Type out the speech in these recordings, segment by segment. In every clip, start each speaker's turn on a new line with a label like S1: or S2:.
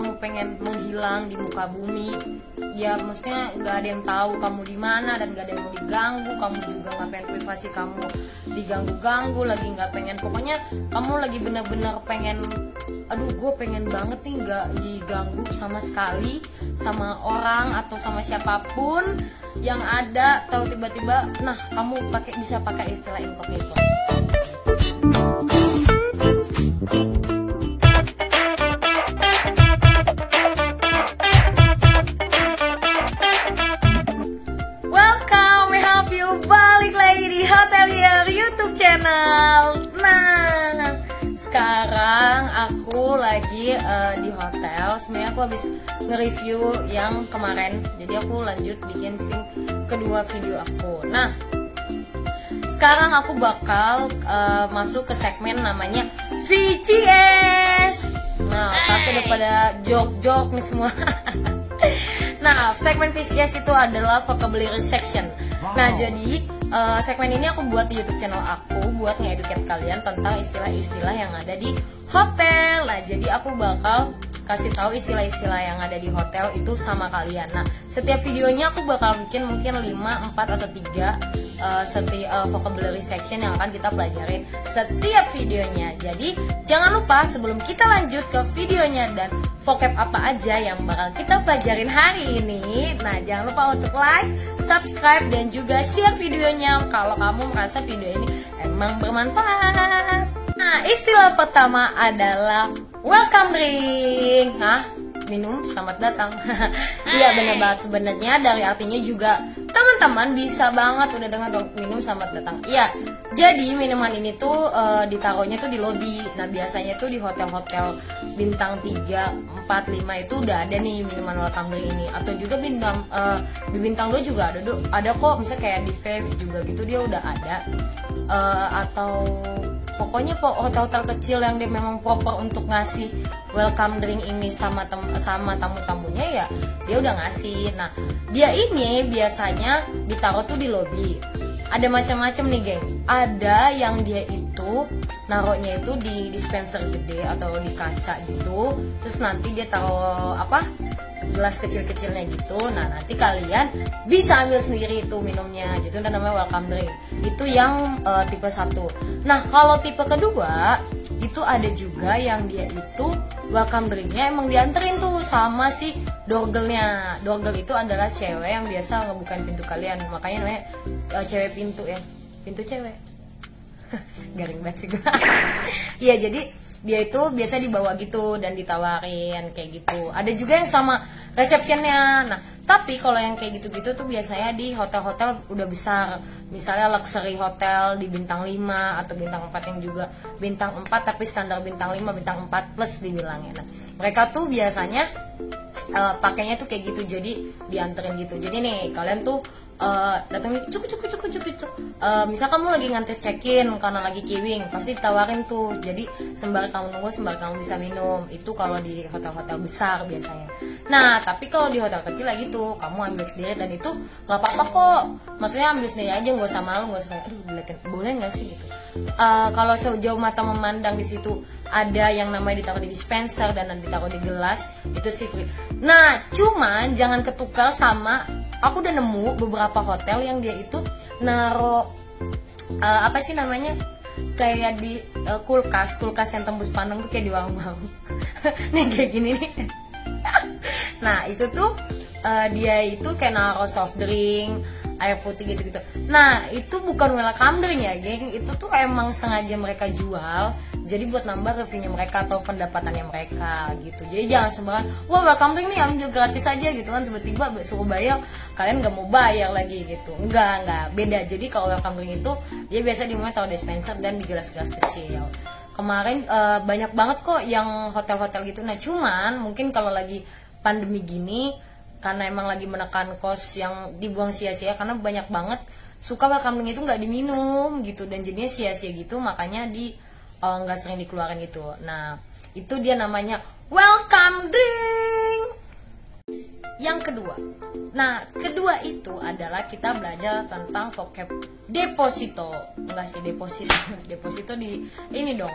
S1: kamu pengen menghilang di muka bumi, ya maksudnya nggak ada yang tahu kamu di mana dan nggak ada yang mau diganggu, kamu juga nggak pengen privasi kamu diganggu-ganggu, lagi nggak pengen, pokoknya kamu lagi bener-bener pengen, aduh gue pengen banget nih nggak diganggu sama sekali sama orang atau sama siapapun yang ada, tahu tiba-tiba, nah kamu bisa pakai istilah incognito. Balik lagi di Hotelier YouTube channel. Nah, sekarang aku lagi di hotel. Sebenarnya aku habis nge-review yang kemarin, jadi aku lanjut bikin scene kedua video aku. Nah, sekarang aku bakal masuk ke segmen namanya VCS. Nah, tapi udah pada jok-jok nih semua. Nah, segmen VCS itu adalah vocabulary section. Nah, jadi segmen ini aku buat di YouTube channel aku buat nge-educate kalian tentang istilah-istilah yang ada di hotel. Nah, jadi aku bakal kasih tahu istilah-istilah yang ada di hotel itu sama kalian. Nah, setiap videonya aku bakal bikin mungkin 5, 4 atau 3 setiap vocabulary section yang akan kita pelajarin setiap videonya. Jadi jangan lupa sebelum kita lanjut ke videonya dan vocab apa aja yang bakal kita pelajarin hari ini, nah jangan lupa untuk like, subscribe, dan juga share videonya kalau kamu merasa video ini emang bermanfaat. Nah, istilah pertama adalah welcome drink. Hah? Minum selamat datang. Iya, bener banget, sebenarnya dari artinya juga teman-teman bisa banget udah dengar dong, minum selamat datang. Iya, jadi minuman ini tuh ditaruhnya tuh di lobi. Nah, biasanya tuh di hotel-hotel bintang 3, 4, 5 itu udah ada nih minuman welcome drink ini. Atau juga di bintang 2 juga ada kok, misalnya kayak di Fave juga gitu dia udah ada. Atau pokoknya hotel-hotel kecil yang dia memang proper untuk ngasih welcome drink ini sama tamu-tamunya, ya dia udah ngasih. Nah, dia ini biasanya ditaruh tuh di lobi. Ada macam-macam nih, geng. Ada yang dia itu naruhnya itu di dispenser gede atau di kaca gitu. Terus nanti dia taruh gelas kecil-kecilnya gitu. Nah, nanti kalian bisa ambil sendiri itu minumnya. Jadi itu namanya welcome drink. Itu yang tipe 1. Nah, kalau tipe kedua itu ada juga yang dia itu welcome drinknya emang dianterin tuh sama si dorgelnya. Dorgel itu adalah cewek yang biasa ngebukain pintu kalian, makanya namanya cewek pintu ya, pintu cewek. Garing banget sih gue. Iya, jadi dia itu biasa dibawa gitu dan ditawarin kayak gitu. Ada juga yang sama receptionnya. Nah, tapi kalau yang kayak gitu-gitu tuh biasanya di hotel-hotel udah besar. Misalnya luxury hotel di bintang 5 atau bintang 4 yang juga bintang 4 tapi standar bintang 5, bintang 4 plus dibilangnya. Nah, mereka tuh biasanya pakainya tuh kayak gitu, jadi dianterin gitu. Jadi nih kalian tuh datang nih cuk. Misal kamu lagi ngantri check-in karena lagi queuing, pasti ditawarin tuh. Jadi sembari kamu nunggu, sembari kamu bisa minum. Itu kalau di hotel-hotel besar biasanya. Nah, tapi kalau di hotel kecil lagi tuh kamu ambil sendiri dan itu nggak apa-apa kok. Maksudnya ambil sendiri aja, nggak usah malu, nggak usah kayak aduh diliatin, boleh nggak sih gitu. Kalau sejauh mata memandang di situ ada yang namanya ditaruh di dispenser dan ditaruh di gelas, itu sih free. Nah, cuman jangan ketukar sama, aku udah nemu beberapa hotel yang dia itu naro apa sih namanya, kayak di kulkas yang tembus pandang tuh, kayak di warung-warung. Nih kayak gini nih. Nah, itu tuh dia itu kayak naro soft drink, air putih gitu-gitu. Nah, itu bukan welcome drink ya, geng. Itu tuh emang sengaja mereka jual, jadi buat nambah revenue mereka atau pendapatannya mereka gitu. Jadi jangan sembarangan, wah welcome drink nih ambil gratis aja gitu kan, tiba-tiba suruh bayar, kalian nggak mau bayar lagi gitu. Enggak, beda. Jadi kalau welcome drink itu dia biasa dimulai taruh dispenser dan di gelas-gelas kecil. Kemarin banyak banget kok yang hotel-hotel gitu. Nah, cuman mungkin kalau lagi pandemi gini, karena emang lagi menekan kos yang dibuang sia-sia, karena banyak banget suka welcome drink itu nggak diminum gitu dan jadinya sia-sia gitu, makanya nggak sering dikeluarin gitu. Nah, itu dia namanya welcome drink. Yang kedua, nah kedua itu ada adalah kita belajar tentang vocab deposito. Enggak sih, deposito. Deposito di ini dong,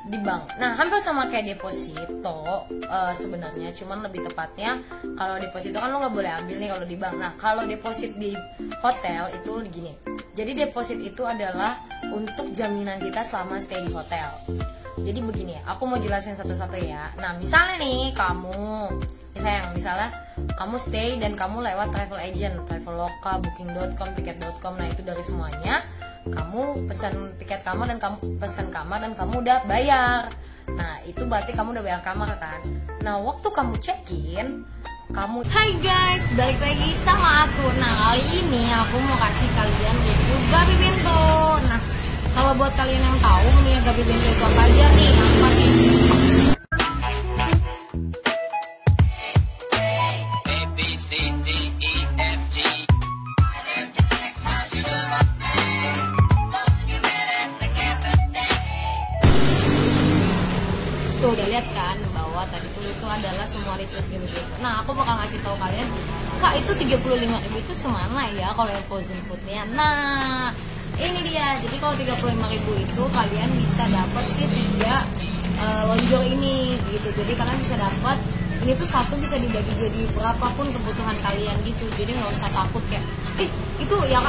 S1: di bank. Nah, hampir sama kayak deposito sebenarnya, cuman lebih tepatnya kalau deposito kan lo nggak boleh ambil nih kalau di bank. Nah, kalau deposit di hotel itu gini. Jadi deposit itu adalah untuk jaminan kita selama stay di hotel. Jadi begini, aku mau jelasin satu-satu ya. Nah, misalnya nih misalnya kamu stay dan kamu lewat travel agent, Traveloka, Booking.com, Tiket.com. Nah, itu dari semuanya kamu pesan tiket kamar dan kamu pesan kamar dan kamu udah bayar. Nah, itu berarti kamu udah bayar kamar kan. Nah, waktu kamu check-in, Hai guys, balik lagi sama aku. Nah, kali ini aku mau kasih kalian review Gabi Bento. Nah, kalau buat kalian yang tahu menu Gabi Bento itu apa aja nih, aku kasih tuh udah lihat kan bahwa tadi tuh itu adalah semua list Gabi Bento. Nah, aku bakal ngasih tahu kalian, Kak, itu 35.000 itu semana ya kalau yang frozen foodnya. Nah, ini dia. Jadi kalau 35.000 itu kalian bisa dapat sih 3 lonjor ini gitu. Jadi kalian bisa dapat ini tuh satu bisa dibagi jadi berapapun kebutuhan kalian gitu. Jadi nggak usah takut kayak itu ya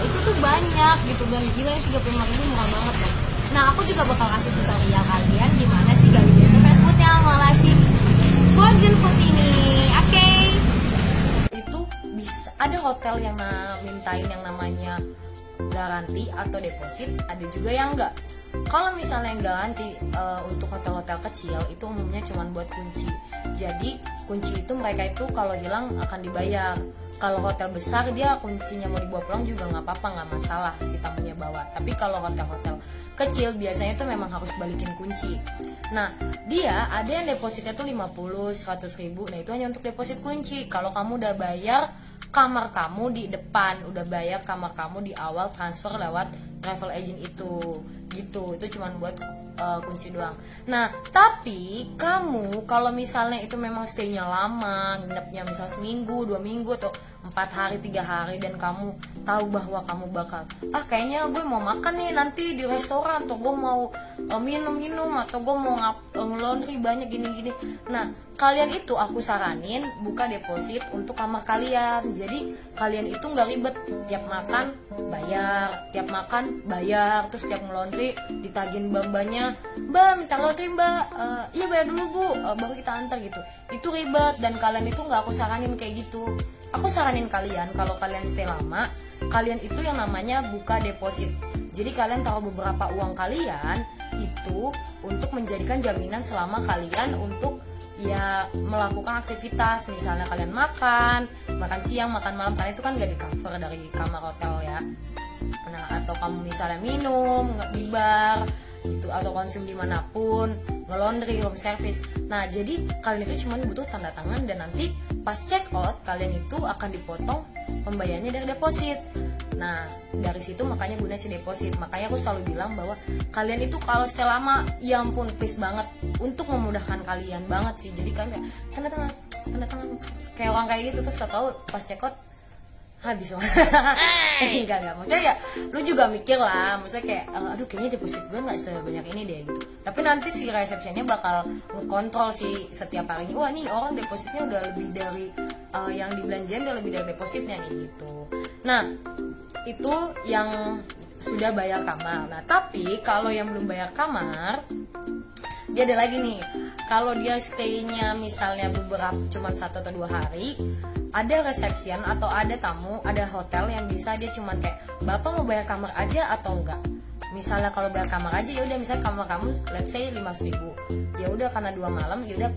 S1: itu tuh banyak gitu, dan gila ya 35.000 murah banget kan. Nah, aku juga bakal kasih tutorial kalian gimana sih Gabi Bento fast foodnya ngelasih frozen food ini. Oke. Itu bisa ada hotel yang mintain yang namanya garansi atau deposit, ada juga yang enggak. Kalau misalnya yang garansi untuk hotel-hotel kecil itu umumnya cuma buat kunci. Jadi kunci itu mereka itu kalau hilang akan dibayar. Kalau hotel besar dia kuncinya mau dibawa pulang juga nggak apa-apa, nggak masalah si tamunya bawa. Tapi kalau hotel-hotel kecil biasanya itu memang harus balikin kunci. Nah, dia ada yang depositnya tuh 50-100 ribu. Nah, itu hanya untuk deposit kunci. Kalau kamu udah bayar kamar kamu di depan, udah bayar kamar kamu di awal transfer lewat travel agent itu gitu. Itu cuma buat kunci doang. Nah, tapi kamu kalau misalnya itu memang stay-nya lama, nginepnya misal seminggu, 2 minggu atau 4 hari, 3 hari, dan kamu tahu bahwa kamu bakal kayaknya gue mau makan nih nanti di restoran, atau gue mau minum atau gue mau laundry banyak gini-gini. Nah, kalian itu aku saranin buka deposit untuk kamar kalian. Jadi kalian itu nggak ribet, tiap makan bayar, terus tiap ngelondri ditagih mbak-mbaknya, "Mbak, minta laundry mbak." Iya bayar dulu bu, baru kita antar gitu. Itu ribet, dan kalian itu nggak aku saranin kayak gitu. Aku saranin kalian kalau kalian stay lama, kalian itu yang namanya buka deposit. Jadi kalian taruh beberapa uang kalian itu untuk menjadikan jaminan selama kalian untuk ya melakukan aktivitas. Misalnya kalian makan siang, makan malam, kan itu kan gak di cover dari kamar hotel ya. Nah, atau kamu misalnya minum di bar gitu, atau konsum dimanapun, ngelondri, room service. Nah, jadi kalian itu cuma butuh tanda tangan, dan nanti pas check out kalian itu akan dipotong pembayarannya dari deposit. Nah, dari situ makanya guna si deposit. Makanya aku selalu bilang bahwa kalian itu kalau stay lama, ya ampun, please banget, untuk memudahkan kalian banget sih. Jadi kalian tanda tangan kayak orang kayak gitu, terus tahu pas check out habis enggak, maksudnya ya lu juga mikir lah, maksudnya kayak aduh kayaknya deposit gue nggak sebanyak ini deh gitu. Tapi nanti si resepsinya bakal ngekontrol sih setiap harinya, wah nih orang depositnya udah lebih dari yang dibelanjain, udah lebih dari depositnya nih gitu. Nah, itu yang sudah bayar kamar. Nah, tapi kalau yang belum bayar kamar, dia ada lagi nih. Kalau dia stay-nya misalnya beberapa, cuma 1 atau 2 hari, ada reception atau ada tamu, ada hotel yang bisa dia cuman kayak, "Bapak mau bayar kamar aja atau enggak?" Misalnya kalau bayar kamar aja, ya udah, misalnya kamar kamu let's say 500.000. Ya udah, karena 2 malam, ya udah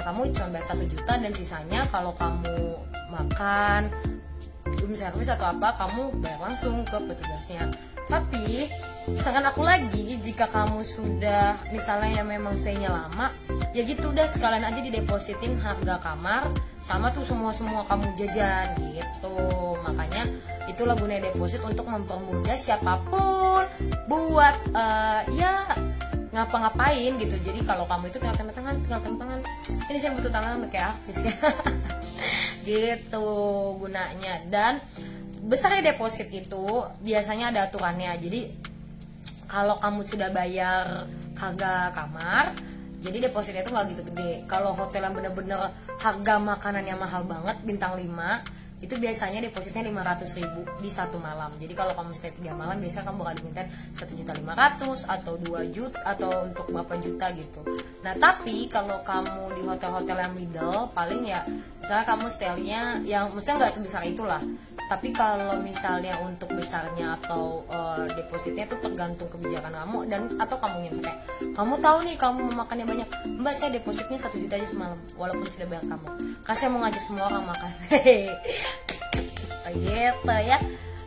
S1: kamu cuma bayar 1 juta, dan sisanya kalau kamu makan, room service atau apa, kamu bayar langsung ke petugasnya. Tapi saran aku lagi, jika kamu sudah misalnya yang memang stay-nya lama, ya gitu udah sekalian aja didepositin harga kamar sama tuh semua kamu jajan gitu. Makanya itulah gunanya deposit, untuk mempermudah siapapun buat ya ngapa-ngapain gitu. Jadi kalau kamu itu tinggal tanda tangan, sini saya butuh tangan kayak artis ya. Gitu gunanya. Dan besarnya deposit itu biasanya ada aturannya. Jadi kalau kamu sudah bayar harga kamar, jadi depositnya itu nggak gitu gede. Kalau hotel yang bener-bener harga makanannya mahal banget, bintang 5, itu biasanya depositnya 500.000 di satu malam. Jadi kalau kamu stay 3 malam, biasanya kamu bakal diminta 1.500.000 atau 2 juta atau untuk berapa juta gitu. Nah tapi kalau kamu di hotel-hotel yang middle, paling ya misalnya kamu stay-nya yang mestinya nggak sebesar itulah. Tapi kalau misalnya untuk besarnya atau depositnya itu tergantung kebijakan kamu dan atau kamunya. Misalnya kamu tahu nih kamu mau makannya banyak, mbak saya depositnya 1 juta aja semalam walaupun sudah bayar kamu, karena saya mau ngajak semua orang makan. Gitu ya.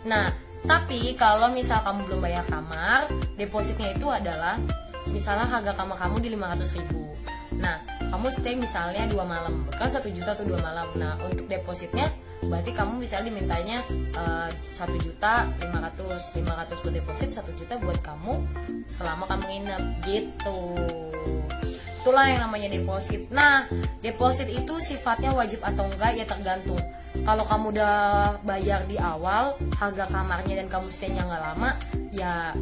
S1: Nah tapi kalau misal kamu belum bayar kamar, depositnya itu adalah misalnya harga kamar kamu di 500.000. Nah kamu stay misalnya 2 malam, kan 1 juta tuh 2 malam. Nah untuk depositnya berarti kamu bisa dimintanya 1.500.000 buat deposit, 1 juta buat kamu selama kamu nginep gitu. Itulah yang namanya deposit. Nah deposit itu sifatnya wajib atau enggak ya tergantung. Kalau kamu udah bayar di awal harga kamarnya dan kamu stay-nya nggak lama ya,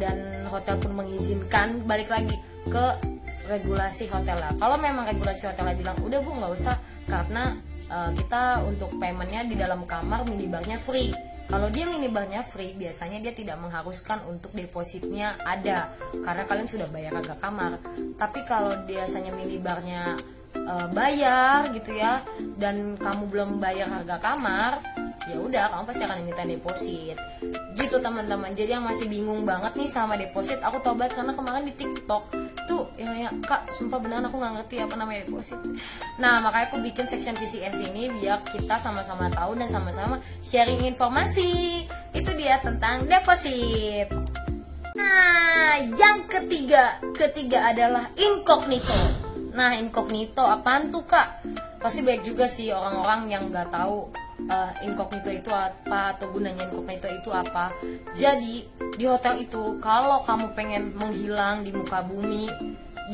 S1: dan hotel pun mengizinkan, balik lagi ke regulasi hotel lah. Kalau memang regulasi hotelnya bilang udah bu nggak usah, karena kita untuk paymentnya di dalam kamar minibarnya free. Kalau dia minibarnya free, biasanya dia tidak mengharuskan untuk depositnya ada, karena kalian sudah bayar harga kamar. Tapi kalau biasanya minibarnya bayar gitu ya, dan kamu belum bayar harga kamar, ya udah kamu pasti akan diminta deposit gitu teman-teman. Jadi yang masih bingung banget nih sama deposit, aku tobat sana kemarin di TikTok tuh ya kak, sumpah beneran aku nggak ngerti apa namanya deposit. Nah makanya aku bikin section VCS ini biar kita sama-sama tahu dan sama-sama sharing informasi. Itu dia tentang deposit. Nah yang ketiga adalah incognito. Nah incognito apaan tuh kak? Pasti banyak juga sih orang-orang yang nggak tahu incognito itu apa atau gunanya incognito itu apa. Jadi di hotel itu kalau kamu pengen menghilang di muka bumi,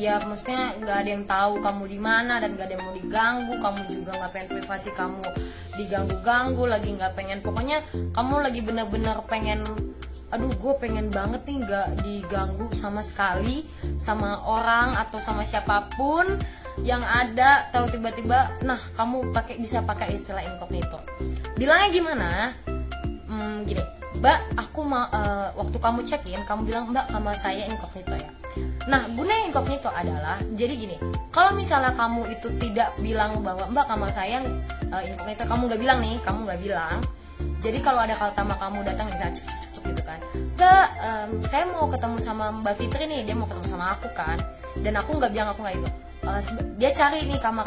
S1: ya maksudnya nggak ada yang tahu kamu di mana dan nggak ada yang mau diganggu, kamu juga nggak pengen privasi kamu diganggu-ganggu, lagi nggak pengen, pokoknya kamu lagi bener-bener pengen, aduh gue pengen banget nih nggak diganggu sama sekali sama orang atau sama siapapun yang ada, tahu tiba-tiba, nah kamu bisa pakai istilah incognito. Bilangnya gimana? Gini, mbak aku mau waktu kamu check in kamu bilang mbak kamar saya incognito ya. Nah gunanya incognito adalah jadi gini, kalau misalnya kamu itu tidak bilang bahwa mbak kamar saya incognito, kamu nggak bilang nih, kamu nggak bilang. Jadi kalau ada tamu kamu datang misalnya cuk gitu kan, mbak saya mau ketemu sama mbak Fitri nih, dia mau ketemu sama aku kan, dan aku nggak bilang, aku nggak itu. Dia cari nih kamar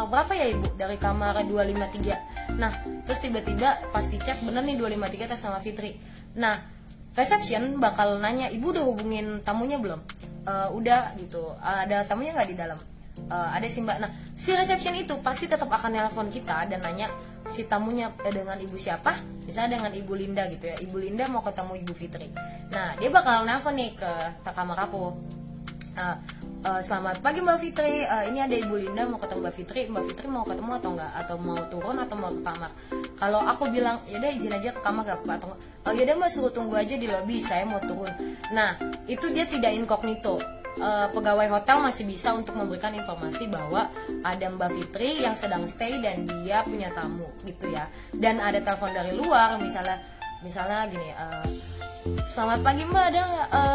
S1: berapa ya ibu, dari kamar 253. Nah terus tiba-tiba pas dicek bener nih 253 atas sama Fitri. Nah reception bakal nanya, ibu udah hubungin tamunya belum? Udah gitu, ada tamunya nggak di dalam? Ada sih mbak. Nah si reception itu pasti tetap akan nelpon kita dan nanya si tamunya dengan ibu siapa, misalnya dengan ibu Linda gitu ya, ibu Linda mau ketemu ibu Fitri. Nah dia bakal nelpon nih ke kamar aku, selamat pagi Mbak Fitri, ini ada Ibu Linda mau ketemu Mbak Fitri mau ketemu atau enggak, atau mau turun atau mau ke kamar. Kalau aku bilang yaudah izin aja ke kamar gak apa, atau yaudah Mbak suruh tunggu aja di lobby, saya mau turun. Nah itu dia tidak incognito. Pegawai hotel masih bisa untuk memberikan informasi bahwa ada Mbak Fitri yang sedang stay dan dia punya tamu gitu ya. Dan ada telepon dari luar, misalnya gini, selamat pagi mbak, ada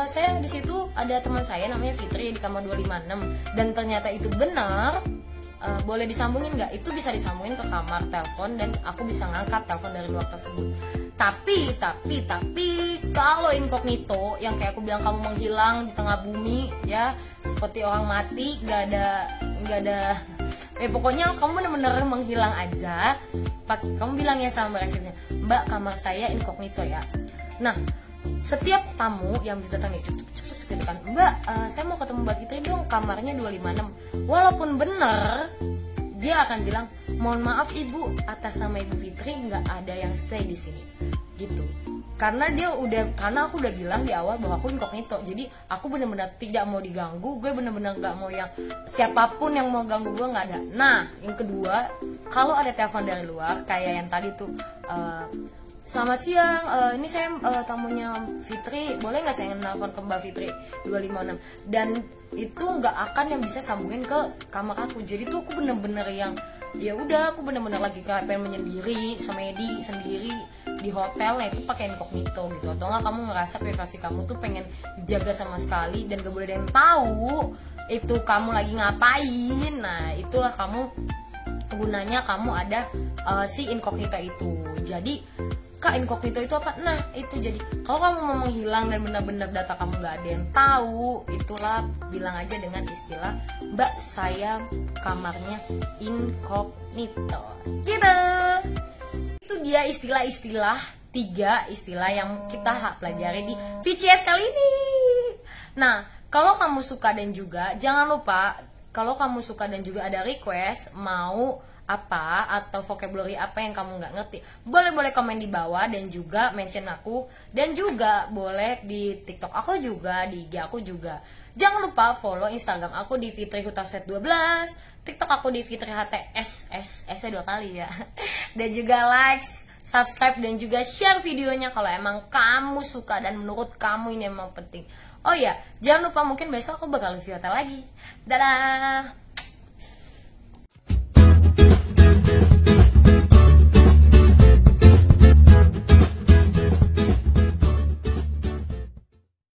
S1: saya di situ ada teman saya namanya Fitri di kamar 256, dan ternyata itu benar, boleh disambungin nggak? Itu bisa disambungin ke kamar telepon dan aku bisa ngangkat telepon dari luar tersebut. Tapi kalau incognito yang kayak aku bilang, kamu menghilang di tengah bumi ya, seperti orang mati, nggak ada pokoknya kamu bener-bener menghilang aja, kamu bilang ya sama resepnya, mbak kamar saya incognito ya. Nah setiap tamu yang bisa datang nih cuk gitu kan, mbak saya mau ketemu Mbak Fitri dong, kamarnya 256. Walaupun bener, dia akan bilang mohon maaf ibu, atas nama ibu Fitri nggak ada yang stay di sini gitu. Karena aku udah bilang di awal bahwa aku incognito, jadi aku benar-benar tidak mau diganggu, gue benar-benar nggak mau yang siapapun yang mau ganggu gue, nggak ada. Nah yang kedua, kalau ada telepon dari luar kayak yang tadi tuh, Selamat siang, ini saya tamunya Fitri, boleh nggak saya nelfon ke Mbak Fitri 256? Dan itu nggak akan yang bisa sambungin ke kamar aku. Jadi tuh aku bener-bener yang ya udah, aku bener-bener lagi kayak pengen menyendiri sama Edi sendiri di hotel, ya itu pakai incognito gitu. Atau nggak kamu ngerasa privasi kamu tuh pengen dijaga sama sekali dan gak boleh ada yang tahu itu kamu lagi ngapain. Nah itulah kamu gunanya kamu ada si incognito itu. Jadi Kak, incognito itu apa? Nah itu, jadi kalau kamu mau menghilang dan benar-benar data kamu gak ada yang tahu, itulah bilang aja dengan istilah Mbak saya kamarnya incognito gitu. Itu dia istilah-istilah, 3 istilah yang kita pelajari di VCS kali ini. Nah kalau kamu suka dan juga jangan lupa, kalau kamu suka dan juga ada request mau apa atau vocabulary apa yang kamu nggak ngerti, boleh komen di bawah dan juga mention aku, dan juga boleh di TikTok aku juga, di IG aku juga. Jangan lupa follow Instagram aku di fitrihutarset12, TikTok aku di fitrihts, S-nya 2 kali ya. Dan juga like, subscribe dan juga share videonya kalau emang kamu suka dan menurut kamu ini emang penting. Oh ya, jangan lupa mungkin besok aku bakal review hotel lagi. Dadah.